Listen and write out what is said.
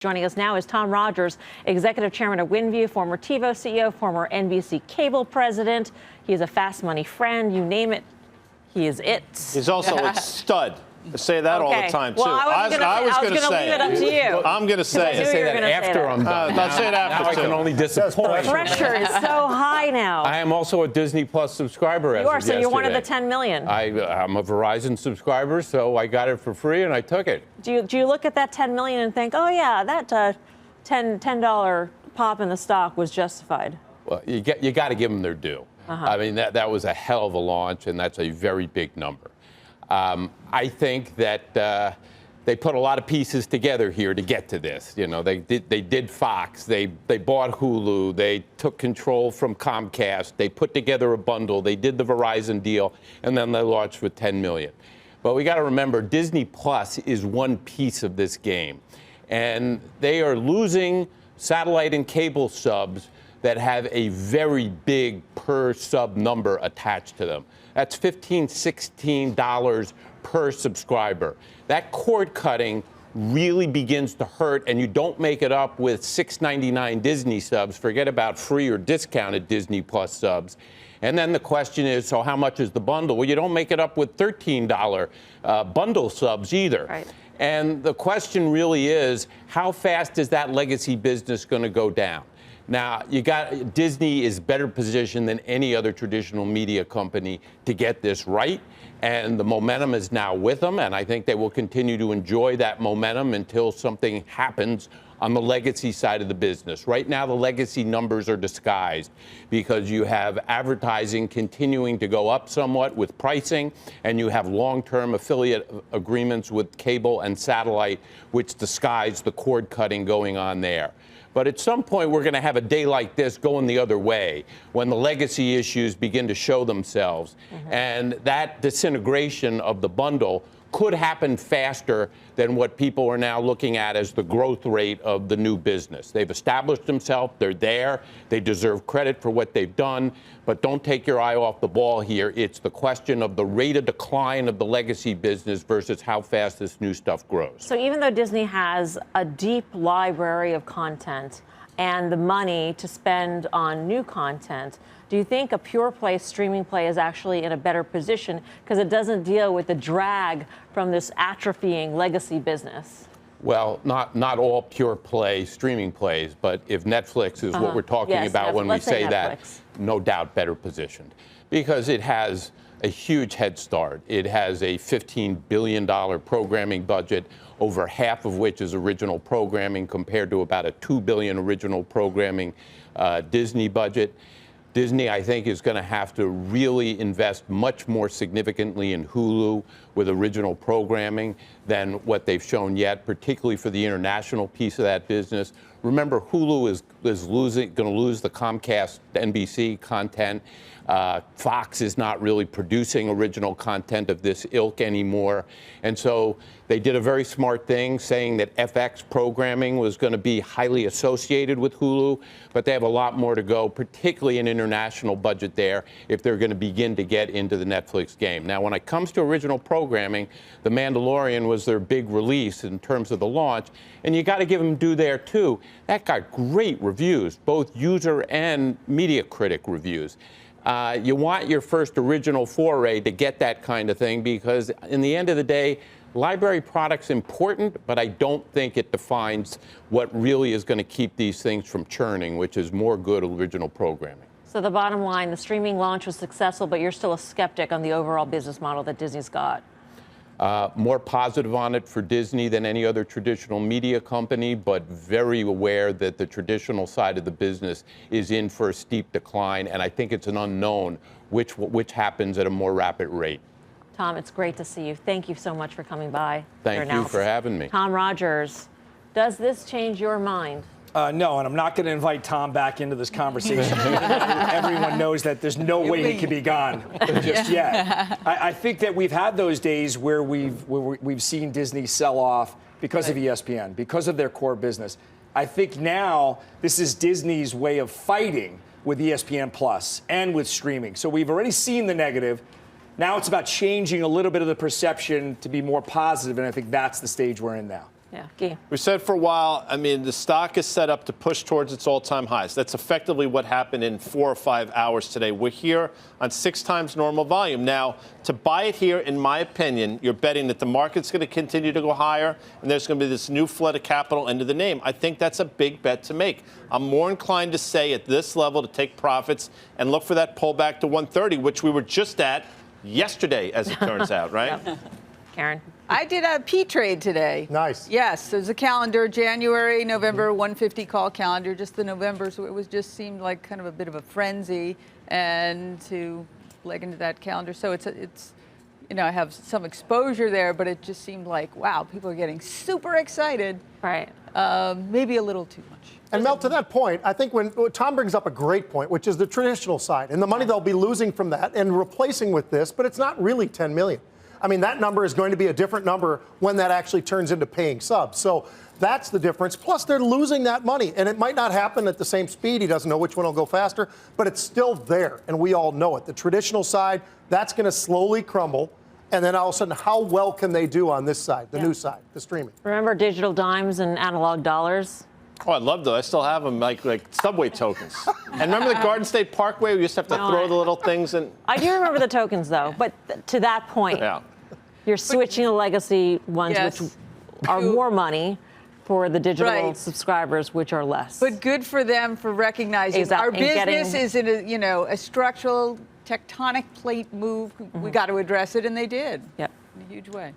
Joining us now is Tom Rogers, Executive Chairman of Windview, former TiVo CEO, former NBC cable president. He is a fast money friend. You name it, he is it. He's also a stud. I say that all the time, too. Well, I was going to leave it up to you. I'm going to say it. Say that after I'm done. I'll say it after, now I can only disappoint. Pressure is so high now. I am also a Disney Plus subscriber as of yesterday. So you're one of the 10 million. I'm a Verizon subscriber, so I got it for free, and I took it. Do you look at that 10 million and think, oh, yeah, that $10 pop in the stock was justified? Well, you got to give them their due. I mean, that was a hell of a launch, and that's a very big number. I think that they put a lot of pieces together here to get to this. You know, they did Fox, they bought Hulu, they took control from Comcast, they put together a bundle, they did the Verizon deal, and then they launched with 10 million. But we got to remember, Disney Plus is one piece of this game, and they are losing satellite and cable subs that have a very big per sub number attached to them. That's $15, $16 per subscriber. That cord cutting really begins to hurt, and you don't make it up with $6.99 Disney subs. Forget about free or discounted Disney Plus subs. And then the question is, so how much is the bundle? Well, you don't make it up with $13 bundle subs either. Right. And the question really is, how fast is that legacy business going to go down? Now, Disney is better positioned than any other traditional media company to get this right, and the momentum is now with them, and I think they will continue to enjoy that momentum until something happens on the legacy side of the business. Right now, the legacy numbers are disguised because you have advertising continuing to go up somewhat with pricing, and you have long-term affiliate agreements with cable and satellite, which disguise the cord cutting going on there. But at some point, we're going to have a day like this going the other way when the legacy issues begin to show themselves. And that disintegration of the bundle could happen faster than what people are now looking at as the growth rate of the new business. They've established themselves. They're there. They deserve credit for what they've done. But don't take your eye off the ball here. It's the question of the rate of decline of the legacy business versus how fast this new stuff grows. So even though Disney has a deep library of content and the money to spend on new content, do you think a pure play streaming play is actually in a better position because it doesn't deal with the drag from this atrophying legacy business? Well, not all pure play streaming plays, but if Netflix is what we're talking about when we say that, no doubt better positioned because it has a huge head start. It has a $15 billion programming budget, over half of which is original programming compared to about a $2 billion original programming Disney budget. Disney, I think, is going to have to really invest much more significantly in Hulu with original programming than what they've shown yet, particularly for the international piece of that business. Remember, Hulu is going to lose the Comcast NBC content. Fox is not really producing original content of this ilk anymore. And so they did a very smart thing saying that FX programming was going to be highly associated with Hulu, but they have a lot more to go, particularly an international budget there, if they're going to begin to get into the Netflix game. Now, when it comes to original programming, The Mandalorian was their big release in terms of the launch, and you got to give them due there, too. That got great reviews, both user and media critic reviews. You want your first original foray to get that kind of thing because in the end of the day, library product's important, but I don't think it defines what really is going to keep these things from churning, which is more good original programming. So the bottom line, the streaming launch was successful, but you're still a skeptic on the overall business model that Disney's got. More positive on it for Disney than any other traditional media company, but very aware that the traditional side of the business is in for a steep decline, and I think it's an unknown which happens at a more rapid rate. Tom, it's great to see you. Thank you so much for coming by. Thank you for having me. Tom Rogers, does this change your mind? No, and I'm not going to invite Tom back into this conversation. Everyone knows that there's no way he can be gone just yet. I think that we've had those days where we've seen Disney sell off because of ESPN, because of their core business. I think now this is Disney's way of fighting with ESPN Plus and with streaming. So we've already seen the negative. Now it's about changing a little bit of the perception to be more positive, and I think that's the stage we're in now. Yeah, Guy. We said for a while, I mean, the stock is set up to push towards its all-time highs. That's effectively what happened in 4 or 5 hours today. We're here on 6 times normal volume. Now, to buy it here, in my opinion, you're betting that the market's going to continue to go higher and there's going to be this new flood of capital into the name. I think that's a big bet to make. I'm more inclined to say at this level to take profits and look for that pullback to 130, which we were just at yesterday, as it turns out, right? Yep. Karen? I did a P trade today. Nice. Yes, there's a calendar, January, November, 150 call calendar, just the November. So it was just seemed like kind of a bit of a frenzy, and to leg into that calendar. So it's you know, I have some exposure there, but it just seemed like, wow, people are getting super excited. Right. Maybe a little too much. And Mel, to that point, I think when Tom brings up a great point, which is the traditional side and the money they'll be losing from that and replacing with this, but it's not really 10 million. I mean, that number is going to be a different number when that actually turns into paying subs. So that's the difference. Plus, they're losing that money, and it might not happen at the same speed. He doesn't know which one will go faster, but it's still there, and we all know it. The traditional side, that's going to slowly crumble. And then all of a sudden, how well can they do on this side, the new side, the streaming? Remember digital dimes and analog dollars? Oh, I love those. I still have them like subway tokens. And remember the Garden State Parkway? We used to have to throw the little things in. I do remember the tokens, though. But to that point, you're switching the legacy ones, which are more money, for the digital subscribers, which are less. But good for them for recognizing our business is in a structural tectonic plate move. We got to address it, and they did. Yep. In a huge way.